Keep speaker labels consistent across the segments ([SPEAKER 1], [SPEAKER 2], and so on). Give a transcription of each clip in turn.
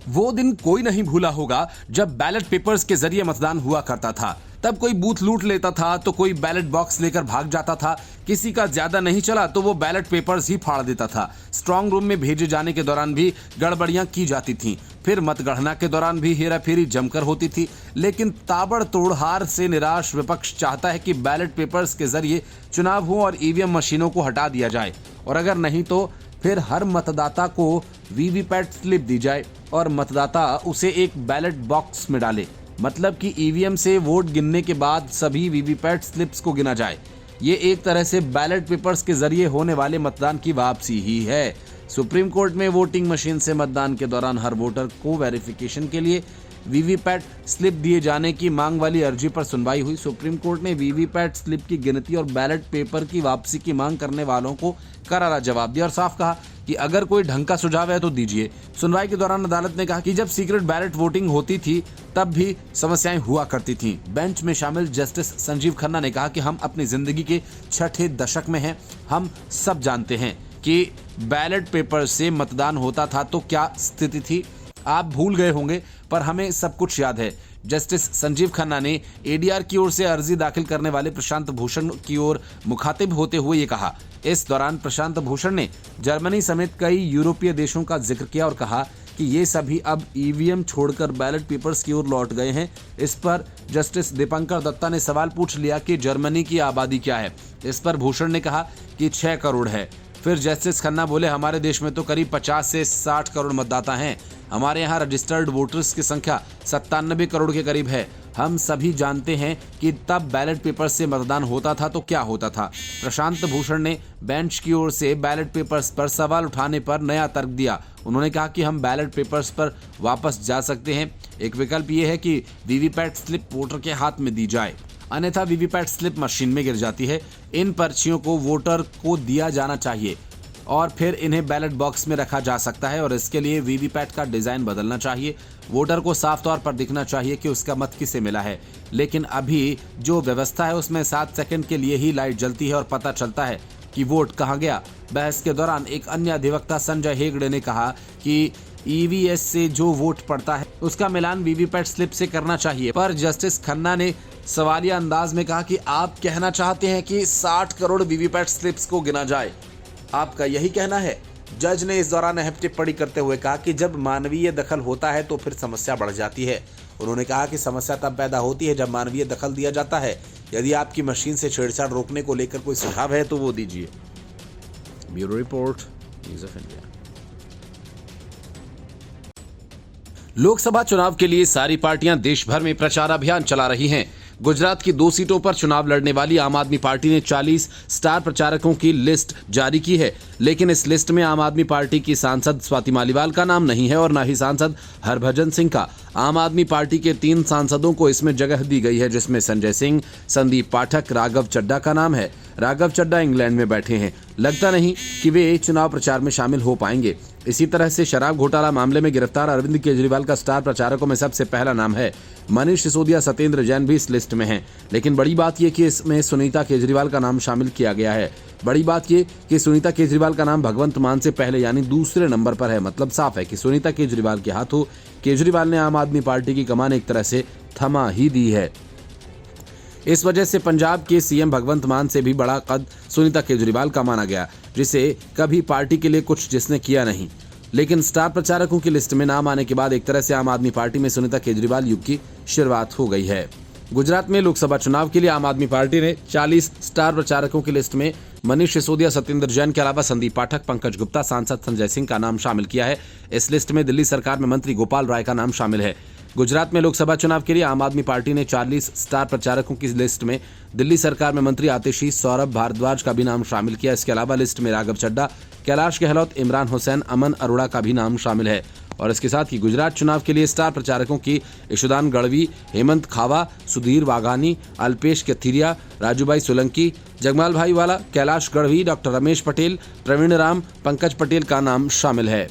[SPEAKER 1] वो दिन कोई नहीं भूला होगा जब बैलेट पेपर्स के जरिए मतदान हुआ करता था। तब कोई बूथ लूट लेता था तो कोई बैलेट बॉक्स लेकर भाग जाता था। किसी का ज्यादा नहीं चला तो वो बैलेट पेपर्स ही फाड़ देता था। स्ट्रांग रूम में भेजे जाने के दौरान भी गड़बड़ियां की जाती थीं। फिर मतगणना के दौरान भी हेराफेरी जमकर होती थी। लेकिन ताबड़तोड़ हार से निराश विपक्ष चाहता है कि बैलेट पेपर्स के जरिए चुनाव हो और ईवीएम मशीनों को हटा दिया जाए, और अगर नहीं तो फिर हर मतदाता को वीवीपैट स्लिप दी जाए और मतदाता उसे एक बैलेट बॉक्स में डाले। मतलब कि ईवीएम से वोट गिनने के बाद सभी वीवीपैट स्लिप्स को गिना जाए। ये एक तरह से बैलेट पेपर्स के जरिए होने वाले मतदान की वापसी ही है। सुप्रीम कोर्ट में वोटिंग मशीन से मतदान के दौरान हर वोटर को वेरिफिकेशन के लिए वीवीपैट स्लिप दिए जाने की मांग वाली अर्जी पर सुनवाई हुई। सुप्रीम कोर्ट ने वीवीपैट स्लिप की गिनती और बैलेट पेपर की वापसी की मांग करने वालों को करारा जवाब दिया और साफ कहा कि अगर कोई ढंग का सुझाव है तो दीजिए। सुनवाई के दौरान अदालत ने कहा कि जब सीक्रेट बैलेट वोटिंग होती थी तब भी समस्याएं हुआ करती थीं। बेंच में शामिल जस्टिस संजीव खन्ना ने कहा कि हम अपनी जिंदगी के 6ठे दशक में हैं। हम सब जानते हैं कि बैलेट पेपर से मतदान होता था तो क्या स्थिति थी। आप भूल गए होंगे पर हमें सब कुछ याद है। जस्टिस संजीव खन्ना ने एडीआर की ओर से अर्जी दाखिल करने वाले प्रशांत भूषण की ओर मुखातिब होते हुए ये कहा। इस दौरान प्रशांत भूषण ने जर्मनी समेत कई यूरोपीय देशों का जिक्र किया और कहा कि ये सभी अब ईवीएम छोड़कर बैलेट पेपर्स की ओर लौट गए हैं। इस पर जस्टिस दीपंकर दत्ता ने सवाल पूछ लिया कि जर्मनी की आबादी क्या है। इस पर भूषण ने कहा कि 6 करोड़ है। फिर जस्टिस खन्ना बोले, हमारे देश में तो करीब 50 से 60 करोड़ मतदाता हैं। हमारे यहाँ रजिस्टर्ड वोटर्स की संख्या 97 करोड़ के करीब है। हम सभी जानते हैं कि तब बैलेट पेपर से मतदान होता था तो क्या होता था। प्रशांत भूषण ने बेंच की ओर से बैलेट पेपर्स पर सवाल उठाने पर नया तर्क दिया। उन्होंने कहा कि हम बैलेट पेपर्स पर वापस जा सकते हैं। एक विकल्प ये है कि वीवीपैट स्लिप वोटर के हाथ में दी जाए, अन्यथा वीवीपैट स्लिप मशीन में गिर जाती है। इन पर्चियों को वोटर को दिया जाना चाहिए और फिर इन्हें बैलेट बॉक्स में रखा जा सकता है और इसके लिए वीवीपैट का डिजाइन बदलना चाहिए। वोटर को साफ तौर पर दिखना चाहिए कि उसका मत किसे मिला है। लेकिन अभी जो व्यवस्था है उसमें 7 सेकंड के लिए ही लाइट जलती है और पता चलता है कि वोट कहाँ गया। बहस के दौरान एक अन्य अधिवक्ता संजय हेगड़े ने कहा कि ईवीएस से जो वोट पड़ता है उसका मिलान वीवीपैट स्लिप से करना चाहिए। पर जस्टिस खन्ना ने सवालिया अंदाज में कहा कि आप कहना चाहते हैं कि 60 करोड़ वीवीपैट स्लिप्स को गिना जाए, आपका यही कहना है। जज ने इस दौरान अहम टिप्पणी करते हुए कहा कि जब मानवीय दखल होता है तो फिर समस्या बढ़ जाती है। उन्होंने कहा कि समस्या तब पैदा होती है जब मानवीय दखल दिया जाता है। यदि आपकी मशीन से छेड़छाड़ रोकने को लेकर कोई सुझाव है तो वो दीजिए। Bureau report, news of India. Lok Sabha चुनाव के लिए सारी पार्टियां देश भर में प्रचार अभियान चला रही हैं। गुजरात की 2 सीटों पर चुनाव लड़ने वाली आम आदमी पार्टी ने 40 स्टार प्रचारकों की लिस्ट जारी की है, लेकिन इस लिस्ट में आम आदमी पार्टी की सांसद स्वाति मालीवाल का नाम नहीं है और न ही सांसद हरभजन सिंह का। आम आदमी पार्टी के 3 सांसदों को इसमें जगह दी गई है, जिसमें संजय सिंह, संदीप पाठक, राघव चड्ढा का नाम है। राघव चड्ढा इंग्लैंड में बैठे हैं, लगता नहीं कि वे चुनाव प्रचार में शामिल हो पाएंगे। इसी तरह से शराब घोटाला मामले में गिरफ्तार अरविंद केजरीवाल का स्टार प्रचारकों में सबसे पहला नाम है। मनीष सिसोदिया, सत्येंद्र जैन भी इस लिस्ट में हैं। लेकिन बड़ी बात यह कि इसमें सुनीता केजरीवाल का नाम शामिल किया गया है। बड़ी बात यह कि सुनीता केजरीवाल का नाम भगवंत मान से पहले यानी दूसरे नंबर पर है। मतलब साफ है कि सुनीता केजरीवाल के हाथों केजरीवाल ने आम आदमी पार्टी की कमान एक तरह से थमा ही दी है। इस वजह से पंजाब के सीएम भगवंत मान से भी बड़ा कद सुनीता केजरीवाल का माना गया, जिसे कभी पार्टी के लिए कुछ जिसने किया नहीं। लेकिन स्टार प्रचारकों की लिस्ट में नाम आने के बाद एक तरह से आम आदमी पार्टी में सुनीता केजरीवाल युग की शुरुआत हो गई है। गुजरात में लोकसभा चुनाव के लिए आम आदमी पार्टी ने 40 स्टार प्रचारकों की लिस्ट में मनीष सिसोदिया, सत्येंद्र जैन के अलावा संदीप पाठक, पंकज गुप्ता, सांसद संजय सिंह का नाम शामिल किया है। इस लिस्ट में दिल्ली सरकार में मंत्री गोपाल राय का नाम शामिल है। गुजरात में लोकसभा चुनाव के लिए आम आदमी पार्टी ने 40 स्टार प्रचारकों की लिस्ट में दिल्ली सरकार में मंत्री आतिशी, सौरभ भारद्वाज का भी नाम शामिल किया। इसके अलावा लिस्ट में राघव चड्ढा, कैलाश गहलोत, इमरान हुसैन, अमन अरोड़ा का भी नाम शामिल है। और इसके साथ ही गुजरात चुनाव के लिए स्टार प्रचारकों की ईशुदान गढ़वी, हेमंत खावा, सुधीर वाघानी, अल्पेश कथीरिया, राजूभाई सोलंकी, जगमाल भाई वाला, कैलाश गढ़वी, डॉक्टर रमेश पटेल, प्रवीण राम, पंकज पटेल का नाम शामिल है।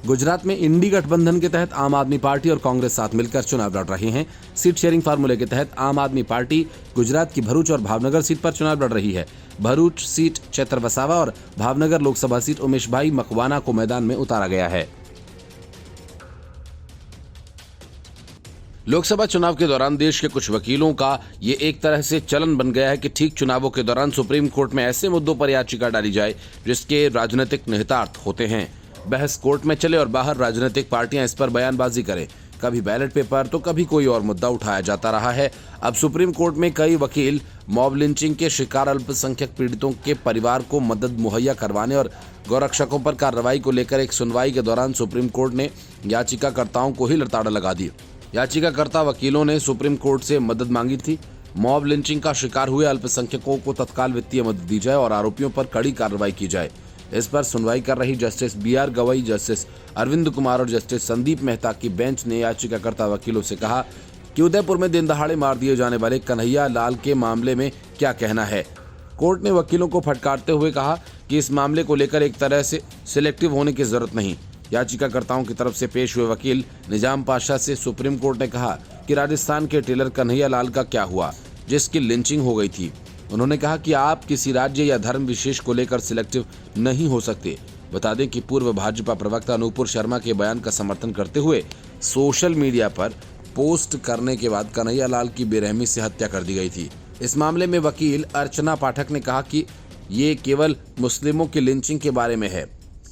[SPEAKER 1] गुजरात में इंडी गठबंधन के तहत आम आदमी पार्टी और कांग्रेस साथ मिलकर चुनाव लड़ रहे हैं। सीट शेयरिंग फार्मूले के तहत आम आदमी पार्टी गुजरात की भरूच और भावनगर सीट पर चुनाव लड़ रही है। भरूच सीट चैतर वसावा और भावनगर लोकसभा सीट उमेश भाई मकवाना को मैदान में उतारा गया है। लोकसभा चुनाव के दौरान देश के कुछ वकीलों का ये एक तरह से चलन बन गया है कि ठीक चुनावों के दौरान सुप्रीम कोर्ट में ऐसे मुद्दों पर याचिका डाली जाए जिसके राजनीतिक निहितार्थ होते हैं। बहस कोर्ट में चले और बाहर राजनीतिक पार्टियां इस पर बयानबाजी करें। कभी बैलेट पेपर तो कभी कोई और मुद्दा उठाया जाता रहा है। अब सुप्रीम कोर्ट में कई वकील मॉब लिंचिंग के शिकार अल्पसंख्यक पीड़ितों के परिवार को मदद मुहैया करवाने और गौरक्षकों पर कार्रवाई को लेकर एक सुनवाई के दौरान सुप्रीम कोर्ट ने याचिकाकर्ताओं को ही लताड़ा लगा दी। याचिकाकर्ता वकीलों ने सुप्रीम कोर्ट से मदद मांगी थी। मॉब लिंचिंग का शिकार हुए अल्पसंख्यकों को तत्काल वित्तीय मदद दी जाए और आरोपियों पर कड़ी कार्रवाई की जाए। इस पर सुनवाई कर रही justice BR Gavai, justice Arvind Kumar और जस्टिस संदीप मेहता की बेंच ने याचिकाकर्ता वकीलों से कहा कि उदयपुर में दिन दहाड़े मार दिए जाने वाले कन्हैया लाल के मामले में क्या कहना है। कोर्ट ने वकीलों को फटकारते हुए कहा कि इस मामले को लेकर एक तरह से सिलेक्टिव होने की जरूरत नहीं। याचिकाकर्ताओं की तरफ से पेश हुए वकील निजाम पाशा से सुप्रीम कोर्ट ने कहा कि राजस्थान के टेलर कन्हैया लाल का क्या हुआ जिसकी लिंचिंग हो गई थी। उन्होंने कहा कि आप किसी राज्य या धर्म विशेष को लेकर सिलेक्टिव नहीं हो सकते। बता दें कि पूर्व भाजपा प्रवक्ता अनूपुर शर्मा के बयान का समर्थन करते हुए सोशल मीडिया पर पोस्ट करने के बाद कन्हैया लाल की बेरहमी से हत्या कर दी गई थी। इस मामले में वकील अर्चना पाठक ने कहा कि ये केवल मुस्लिमों की लिंचिंग के बारे में है।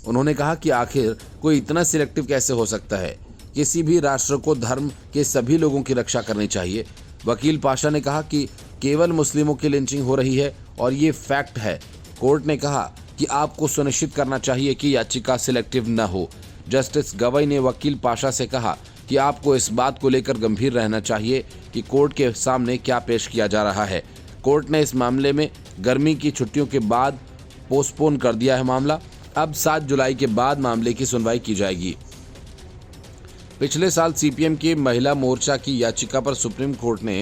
[SPEAKER 1] उन्होंने कहा कि आखिर कोई इतना सिलेक्टिव कैसे हो सकता है। किसी भी राष्ट्र को धर्म के सभी लोगों की रक्षा करनी चाहिए। वकील पाशा ने कहा कि केवल मुस्लिमों की लिंचिंग हो रही है और ये फैक्ट है। कोर्ट ने कहा कि आपको सुनिश्चित करना चाहिए कि याचिका सिलेक्टिव न हो। जस्टिस गवई ने वकील पाशा से कहा कि आपको इस बात को लेकर गंभीर रहना चाहिए कि कोर्ट के सामने क्या पेश किया जा रहा है। कोर्ट ने इस मामले में गर्मी की छुट्टियों के बाद पोस्टपोन कर दिया है मामला। अब 7 जुलाई के बाद मामले की सुनवाई की जाएगी। पिछले साल CPM की महिला मोर्चा की याचिका पर सुप्रीम कोर्ट ने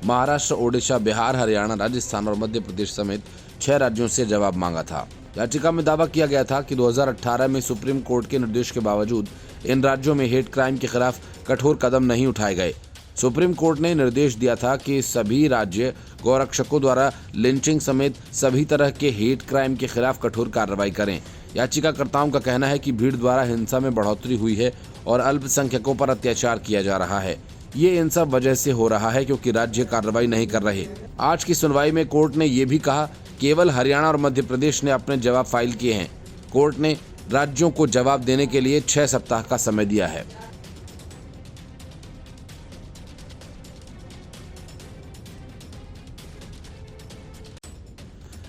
[SPEAKER 1] महाराष्ट्र, ओडिशा, बिहार, हरियाणा, राजस्थान और मध्य प्रदेश समेत 6 राज्यों से जवाब मांगा था। याचिका में दावा किया गया था कि 2018 में सुप्रीम कोर्ट के निर्देश के बावजूद इन राज्यों में हेट क्राइम के खिलाफ कठोर कदम नहीं उठाए गए। सुप्रीम कोर्ट ने निर्देश दिया था कि सभी राज्य गौरक्षकों द्वारा लिंचिंग समेत सभी तरह के हेट क्राइम के खिलाफ कठोर कार्रवाई करें। याचिकाकर्ताओं का कहना है कि भीड़ द्वारा हिंसा में बढ़ोतरी हुई है और अल्पसंख्यकों पर अत्याचार किया जा रहा है। ये इन सब वजह से हो रहा है क्योंकि राज्य कार्रवाई नहीं कर रहे। आज की सुनवाई में कोर्ट ने ये भी कहा केवल हरियाणा और मध्य प्रदेश ने अपने जवाब फाइल किए हैं। कोर्ट ने राज्यों को जवाब देने के लिए 6 सप्ताह का समय दिया है।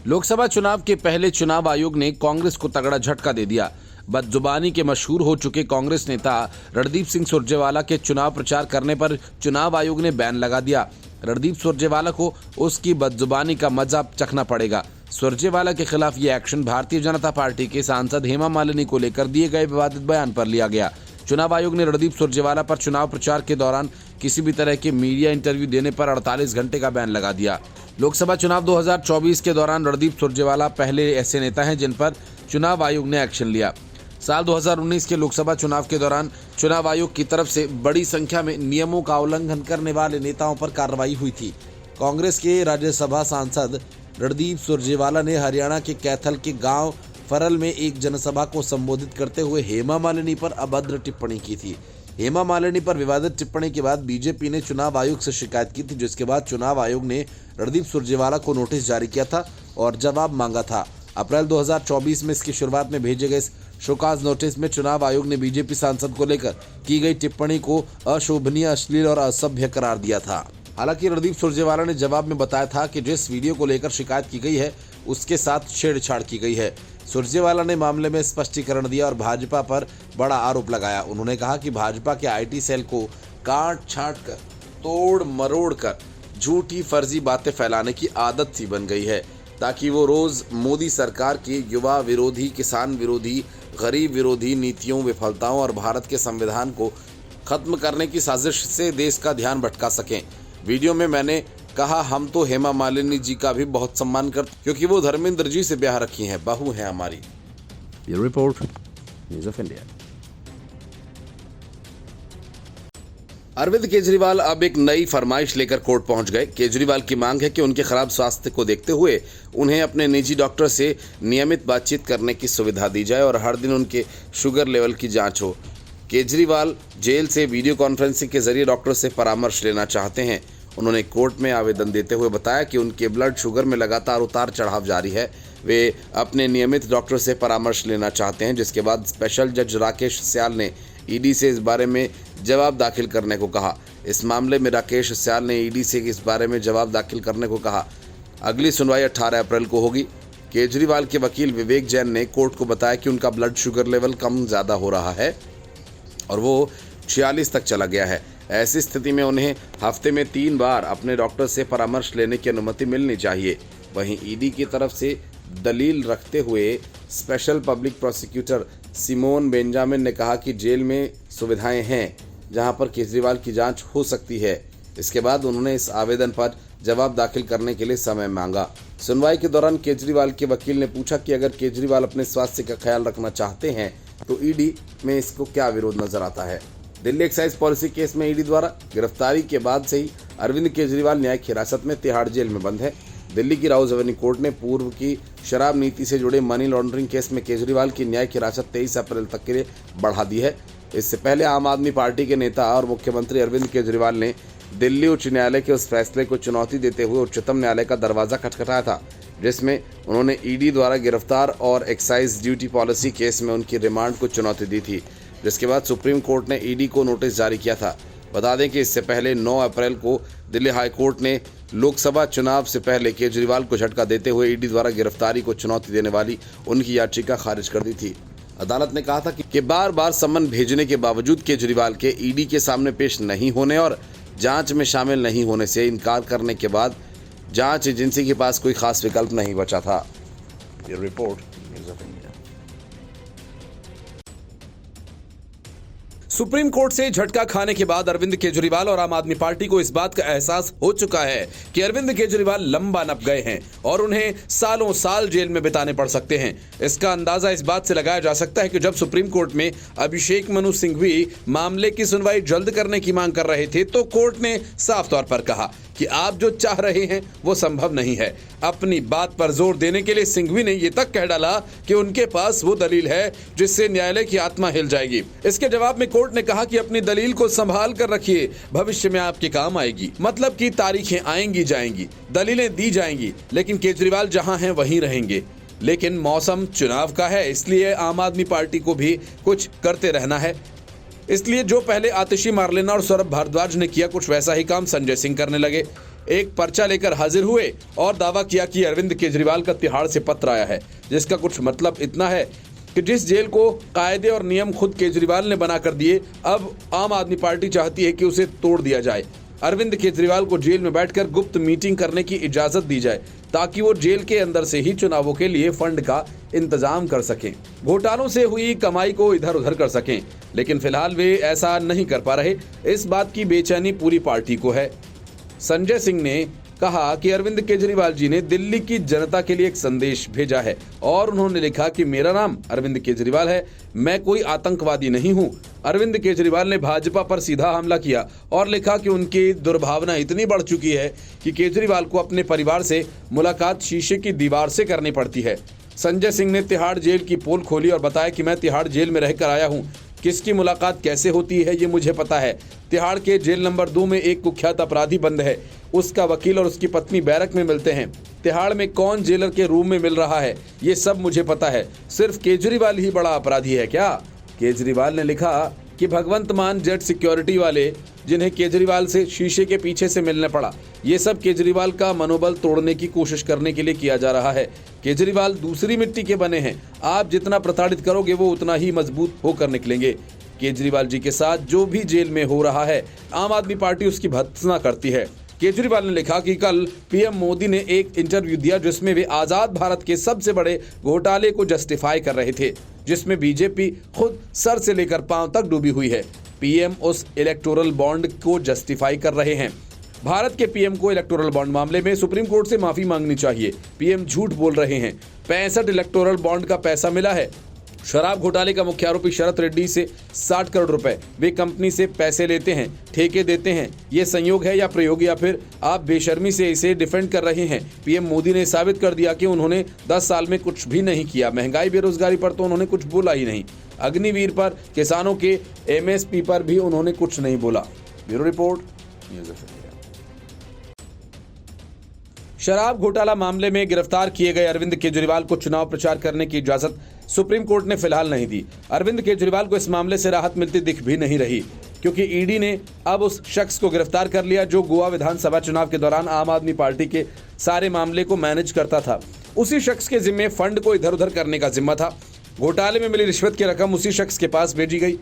[SPEAKER 1] लोकसभा चुनाव के पहले चुनाव आयोग ने कांग्रेस को तगड़ा झटका दे दिया। बदजुबानी के मशहूर हो चुके कांग्रेस नेता रणदीप सिंह सुरजेवाला के चुनाव प्रचार करने पर चुनाव आयोग ने बैन लगा दिया। रणदीप सुरजेवाला को उसकी बदजुबानी का मजा चखना पड़ेगा। सुरजेवाला के खिलाफ ये एक्शन भारतीय जनता पार्टी के सांसद हेमा मालिनी को लेकर दिए गए विवादित बयान पर लिया गया। चुनाव आयोग ने रणदीप सुरजेवाला पर चुनाव प्रचार के दौरान किसी भी तरह के मीडिया इंटरव्यू देने पर 48 घंटे का बैन लगा दिया। लोकसभा चुनाव 2024 के दौरान रणदीप सुरजेवाला पहले ऐसे नेता हैं जिन पर चुनाव आयोग ने एक्शन लिया। साल 2019 के लोकसभा चुनाव के दौरान चुनाव आयोग की तरफ से बड़ी संख्या में नियमों का उल्लंघन करने वाले नेताओं पर कार्रवाई हुई थी। कांग्रेस के राज्यसभा सांसद रणदीप सुरजेवाला ने हरियाणा के कैथल के गांव फरल में एक जनसभा को संबोधित करते हुए हेमा मालिनी पर अभद्र टिप्पणी की थी। हेमा मालिनी पर विवादित टिप्पणी के बाद बीजेपी ने चुनाव आयोग से शिकायत की थी, जिसके बाद चुनाव आयोग ने रणदीप सुरजेवाला को नोटिस जारी किया था और जवाब मांगा था। अप्रैल 2024 में इसकी शुरुआत में भेजे गए शोकाज नोटिस में चुनाव आयोग ने बीजेपी सांसद को लेकर की गई टिप्पणी को अशोभनीय, अश्लील और असभ्य करार दिया था। हालांकि रणदीप सुरजेवाला ने जवाब में बताया था कि जिस वीडियो को लेकर शिकायत की गई है उसके साथ छेड़छाड़ की गई है। सुरजेवाला ने मामले में स्पष्टीकरण दिया और भाजपा पर बड़ा आरोप लगाया। उन्होंने कहा कि भाजपा के IT सेल को काट छाट कर, तोड़ मरोड़ कर झूठी फर्जी बातें फैलाने की आदत सी बन गई है ताकि वो रोज मोदी सरकार की युवा विरोधी, किसान विरोधी, गरीब विरोधी नीतियों, विफलताओं और भारत के संविधान को खत्म करने की साजिश से देश का ध्यान भटका सकें। वीडियो में मैंने कहा हम तो हेमा मालिनी जी का भी बहुत सम्मान करते क्योंकि वो धर्मेंद्र जी से ब्याह रखी हैं, बहू हैं हमारी। ये report news of India. Arvind Kejriwal अब एक नई फरमाइश लेकर कोर्ट पहुंच गए। केजरीवाल की मांग है कि उनके खराब स्वास्थ्य को देखते हुए उन्हें अपने निजी डॉक्टर से नियमित बातचीत करने की सुविधा दी जाए और हर दिन उनके शुगर लेवल की जांच हो। केजरीवाल जेल से वीडियो कॉन्फ्रेंसिंग के जरिए डॉक्टर से परामर्श लेना चाहते हैं। उन्होंने कोर्ट में आवेदन देते हुए बताया कि उनके ब्लड शुगर में लगातार उतार चढ़ाव जारी है। वे अपने नियमित डॉक्टर से परामर्श लेना चाहते हैं, जिसके बाद स्पेशल जज राकेश स्याल ने ईडी से इस बारे में जवाब दाखिल करने को कहा। इस मामले में राकेश स्याल ने ईडी से इस बारे में जवाब दाखिल करने को कहा। अगली सुनवाई 18 अप्रैल को होगी। केजरीवाल के वकील विवेक जैन ने कोर्ट को बताया कि उनका ब्लड शुगर लेवल कम ज़्यादा हो रहा है और वो 46 तक चला गया है। ऐसी स्थिति में उन्हें हफ्ते में 3 बार अपने डॉक्टर से परामर्श लेने की अनुमति मिलनी चाहिए। वहीं ईडी की तरफ से दलील रखते हुए special public prosecutor Simon Benjamin ने कहा कि जेल में सुविधाएं हैं जहां पर केजरीवाल की जांच हो सकती है। इसके बाद उन्होंने इस आवेदन पर जवाब दाखिल करने के लिए समय मांगा। सुनवाई के दौरान केजरीवाल के वकील ने पूछा कि अगर केजरीवाल अपने स्वास्थ्य का ख्याल रखना चाहते हैं तो ईडी में इसको क्या विरोध नजर आता है। दिल्ली एक्साइज पॉलिसी केस में ईडी द्वारा गिरफ्तारी के बाद से ही अरविंद केजरीवाल न्यायिक हिरासत में तिहाड़ जेल में बंद है। दिल्ली की राउज एवेन्यू कोर्ट ने पूर्व की शराब नीति से जुड़े मनी लॉन्ड्रिंग केस में केजरीवाल की न्यायिक हिरासत 23 अप्रैल तक के लिए बढ़ा दी है। इससे पहले आम आदमी पार्टी के नेता और मुख्यमंत्री अरविंद केजरीवाल ने दिल्ली उच्च न्यायालय के उस फैसले को चुनौती देते हुए उच्चतम न्यायालय का दरवाजा खटखटाया था, जिसमें उन्होंने ईडी द्वारा गिरफ्तार और एक्साइज ड्यूटी पॉलिसी केस में उनकी रिमांड को चुनौती दी थी, जिसके बाद सुप्रीम कोर्ट ने ईडी को नोटिस जारी किया था। बता दें कि इससे पहले 9 अप्रैल को दिल्ली हाई कोर्ट ने लोकसभा चुनाव से पहले केजरीवाल को झटका देते हुए ईडी द्वारा गिरफ्तारी को चुनौती देने वाली उनकी याचिका खारिज कर दी थी। अदालत ने कहा था कि बार बार सम्मन भेजने के बावजूद केजरीवाल के ईडी के सामने पेश नहीं होने और जांच में शामिल नहीं होने से इनकार करने के बाद जांच एजेंसी के पास कोई खास विकल्प नहीं बचा था। ये report news of India. Supreme court से झटका खाने के बाद अरविंद केजरीवाल और आम आदमी पार्टी को इस बात का एहसास हो चुका है कि अरविंद केजरीवाल लंबा नप गए हैं और उन्हें सालों साल जेल में बिताने पड़ सकते हैं। इसका अंदाजा इस बात से लगाया जा सकता है कि जब सुप्रीम कोर्ट में अभिषेक मनु सिंघवी मामले की सुनवाई जल्द करने की मांग कर रहे थे तो कोर्ट ने साफ तौर पर कहा कि आप जो चाह रहे हैं वो संभव नहीं है। अपनी बात पर जोर देने के लिए सिंघवी ने ये तक कह डाला कि उनके पास वो दलील है जिससे न्यायालय की आत्मा हिल जाएगी। इसके जवाब में कोर्ट ने कहा कि अपनी दलील को संभाल कर रखिए, भविष्य में आपके काम आएगी। मतलब कि तारीखें आएंगी जाएंगी, दलीलें दी जाएंगी, लेकिन केजरीवाल जहां हैं वहीं रहेंगे। लेकिन मौसम चुनाव का है, इसलिए आम आदमी पार्टी को भी कुछ करते रहना है। इसलिए जो पहले आतिशी मार्लेना और सौरभ भारद्वाज ने किया, कुछ वैसा ही काम संजय सिंह करने लगे। एक पर्चा लेकर हाजिर हुए और दावा किया कि अरविंद केजरीवाल का तिहाड़ से पत्र आया है, जिसका कुछ मतलब इतना है कि जिस जेल को कायदे और नियम खुद केजरीवाल ने बना कर दिए, अब आम आदमी पार्टी चाहती है कि उसे तोड़ दिया जाए। अरविंद केजरीवाल को जेल में बैठकर गुप्त मीटिंग करने की इजाजत दी जाए ताकि वो जेल के अंदर से ही चुनावों के लिए फंड का इंतजाम कर सकें, घोटालों से हुई कमाई को इधर उधर कर सकें। लेकिन फिलहाल वे ऐसा नहीं कर पा रहे। इस बात की बेचैनी पूरी पार्टी को है। संजय सिंह ने कहा कि अरविंद केजरीवाल जी ने दिल्ली की जनता के लिए एक संदेश भेजा है और उन्होंने लिखा कि मेरा नाम अरविंद केजरीवाल है, मैं कोई आतंकवादी नहीं हूं। अरविंद केजरीवाल ने भाजपा पर सीधा हमला किया और लिखा कि उनकी दुर्भावना इतनी बढ़ चुकी है कि केजरीवाल को अपने परिवार से मुलाकात शीशे की दीवार से करनी पड़ती है। संजय सिंह ने तिहाड़ जेल की पोल खोली और बताया कि मैं तिहाड़ जेल में रहकर आया हूं, किसकी मुलाकात कैसे होती है ये मुझे पता है। तिहाड़ के जेल नंबर 2 में एक कुख्यात अपराधी बंद है, उसका वकील और उसकी पत्नी बैरक में मिलते हैं। तिहाड़ में कौन जेलर के रूम में मिल रहा है ये सब मुझे पता है। सिर्फ केजरीवाल ही बड़ा अपराधी है क्या? केजरीवाल ने लिखा कि भगवंत मान जेट सिक्योरिटी वाले जिन्हें केजरीवाल से शीशे के पीछे से मिलने पड़ा, ये सब केजरीवाल का मनोबल तोड़ने की कोशिश करने के लिए किया जा रहा है। केजरीवाल दूसरी मिट्टी के बने हैं, आप जितना प्रताड़ित करोगे वो उतना ही मजबूत होकर निकलेंगे। केजरीवाल जी के साथ जो भी जेल में हो रहा है, आम आदमी पार्टी उसकी भत्सना करती है। केजरीवाल ने लिखा कि कल पीएम मोदी ने एक इंटरव्यू दिया जिसमें वे आजाद भारत के सबसे बड़े घोटाले को जस्टिफाई कर रहे थे, जिसमें बीजेपी खुद सर से लेकर पांव तक डूबी हुई है। पीएम उस इलेक्टोरल बॉन्ड को जस्टिफाई कर रहे हैं। भारत के पीएम को इलेक्टोरल बॉन्ड मामले में सुप्रीम कोर्ट से माफी मांगनी चाहिए। पीएम झूठ बोल रहे हैं। 65 इलेक्टोरल बॉन्ड का पैसा मिला है। शराब घोटाले का मुख्य आरोपी शरत रेड्डी से 60 करोड़ रुपए वे कंपनी से पैसे लेते हैं, ठेके देते हैं। ये संयोग है या प्रयोग, या फिर आप बेशर्मी से इसे डिफेंड कर रहे हैं? पीएम मोदी ने साबित कर दिया कि उन्होंने 10 साल में कुछ भी नहीं किया। महंगाई बेरोजगारी पर तो उन्होंने कुछ बोला ही नहीं। अग्निवीर पर, किसानों के एमएसपी पर भी उन्होंने कुछ नहीं बोला। Bureau report, news of India. शराब घोटाला मामले में गिरफ्तार किए गए अरविंद केजरीवाल को चुनाव प्रचार करने की इजाजत सुप्रीम कोर्ट ने फिलहाल नहीं दी। अरविंद केजरीवाल को इस मामले से राहत मिलती दिख भी नहीं रही, क्योंकि ईडी ने अब उस शख्स को गिरफ्तार कर लिया जो गोवा विधानसभा चुनाव के दौरान आम आदमी पार्टी के सारे मामले को मैनेज करता था। उसी शख्स के जिम्मे फंड को इधर उधर करने का जिम्मा था। घोटाले में मिली रिश्वत की रकम उसी शख्स के पास भेजी गई।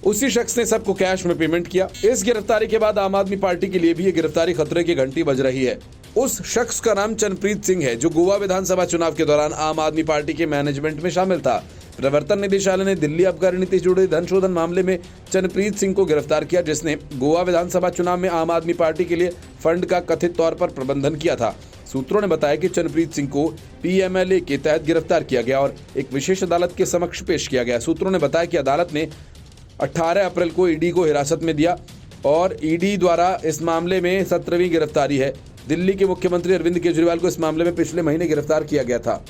[SPEAKER 1] उसी शख्स ने सबको कैश में पेमेंट किया। इस गिरफ्तारी के बाद आम आदमी पार्टी के लिए भी ये गिरफ्तारी खतरे की घंटी बज रही है। उस शख्स का नाम चरणप्रीत सिंह है, जो गोवा विधानसभा चुनाव के दौरान आम आदमी पार्टी के मैनेजमेंट में शामिल था। प्रवर्तन निदेशालय ने दिल्ली आबकारी नीति से जुड़े धन शोधन मामले में चरणप्रीत सिंह को गिरफ्तार किया, जिसने गोवा विधानसभा चुनाव में आम आदमी पार्टी के लिए फंड का कथित तौर पर प्रबंधन किया था। सूत्रों ने बताया कि चरणप्रीत सिंह को पीएमएलए के तहत गिरफ्तार किया गया और एक विशेष अदालत के समक्ष पेश किया गया। सूत्रों ने बताया कि अदालत ने 18 अप्रैल को ईडी को हिरासत में दिया और ईडी द्वारा इस मामले में 17वीं गिरफ्तारी है। दिल्ली के मुख्यमंत्री अरविंद केजरीवाल को इस मामले में पिछले महीने गिरफ्तार किया गया था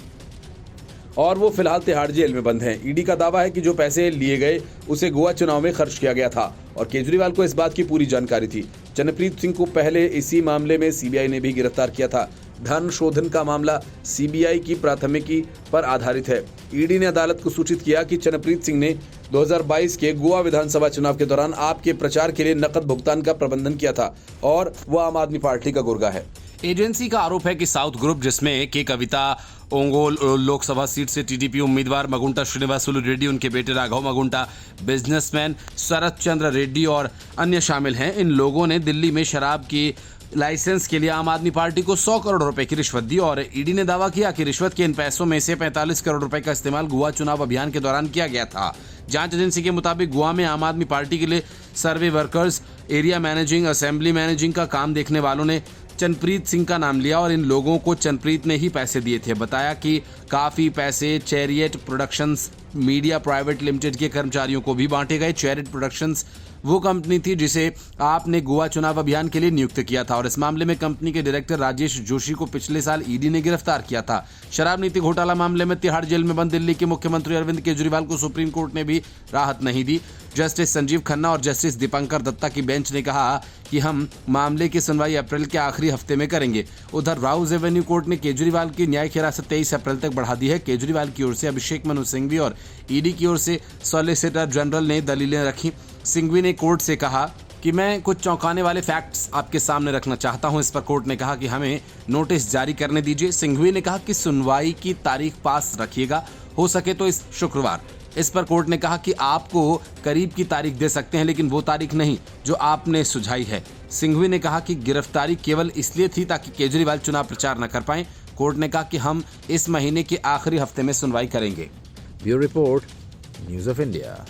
[SPEAKER 1] और वो फिलहाल तिहाड़ जेल में बंद हैं। ईडी का दावा है कि जो पैसे लिए गए उसे गोवा चुनाव में खर्च किया गया था और केजरीवाल को इस बात की पूरी जानकारी थी। चरणप्रीत सिंह को पहले इसी मामले में सीबीआई ने भी गिरफ्तार किया था। धन शोधन का मामला सीबीआई की प्राथमिकी पर आधारित है। ईडी ने अदालत को सूचित किया कि चरणप्रीत सिंह ने 2022 के गोवा विधानसभा चुनाव के दौरान आपके प्रचार के लिए नकद भुगतान का प्रबंधन किया था और वह आम आदमी पार्टी का गुर्गा है। एजेंसी का आरोप है कि साउथ ग्रुप, जिसमें के कविता ओंगोल लोकसभा सीट से टीडीपी उम्मीदवार मगुंटा श्रीनिवासुलु रेड्डी, उनके बेटे राघव मगुंटा, बिजनेसमैन शरद चंद्र रेड्डी और अन्य शामिल हैं। इन लोगों ने दिल्ली में शराब की लाइसेंस के लिए आम आदमी पार्टी को 100 करोड़ रुपए की रिश्वत दी और ईडी ने दावा किया कि रिश्वत के इन पैसों में से 45 करोड़ रुपए का इस्तेमाल गोवा चुनाव अभियान के दौरान किया गया था। जांच एजेंसी के मुताबिक गोवा में आम आदमी पार्टी के लिए survey workers, area managing, assembly managing का काम देखने वालों ने चरणप्रीत सिंह का नाम लिया और इन लोगों को चरणप्रीत ने ही पैसे दिए थे। बताया कि काफ़ी पैसे chariot productions media private limited के कर्मचारियों को भी बांटे गए। चैरियट प्रोडक्शंस वो कंपनी थी जिसे आपने गोवा चुनाव अभियान के लिए नियुक्त किया था और इस मामले में कंपनी के डायरेक्टर राजेश जोशी को पिछले साल ईडी ने गिरफ्तार किया था। शराब नीति घोटाला मामले में तिहाड़ जेल में बंद दिल्ली के मुख्यमंत्री अरविंद केजरीवाल को सुप्रीम कोर्ट ने भी राहत नहीं दी। जस्टिस संजीव खन्ना और जस्टिस दीपंकर दत्ता की बेंच ने कहा कि हम मामले की सुनवाई अप्रैल के आखिरी हफ्ते में करेंगे। उधर राउज एवेन्यू कोर्ट ने केजरीवाल की न्यायिक हिरासत 23 अप्रैल तक बढ़ा दी है। केजरीवाल की ओर से अभिषेक मनु सिंघवी और ईडी की ओर से सॉलिसिटर जनरल ने दलीलें रखी। सिंघवी ने कोर्ट से कहा कि मैं कुछ चौंकाने वाले फैक्ट्स आपके सामने रखना चाहता हूं। इस पर कोर्ट ने कहा कि हमें नोटिस जारी करने दीजिए। सिंघवी ने कहा कि सुनवाई की तारीख पास रखिएगा, हो सके तो इस शुक्रवार। इस पर कोर्ट ने कहा कि आपको करीब की तारीख दे सकते हैं, लेकिन वो तारीख नहीं जो आपने सुझाई है। सिंघवी ने कहा कि गिरफ्तारी केवल इसलिए थी ताकि केजरीवाल चुनाव प्रचार न कर पाए। कोर्ट ने कहा कि हम इस महीने के आखिरी हफ्ते में सुनवाई करेंगे। Bureau report, news of India.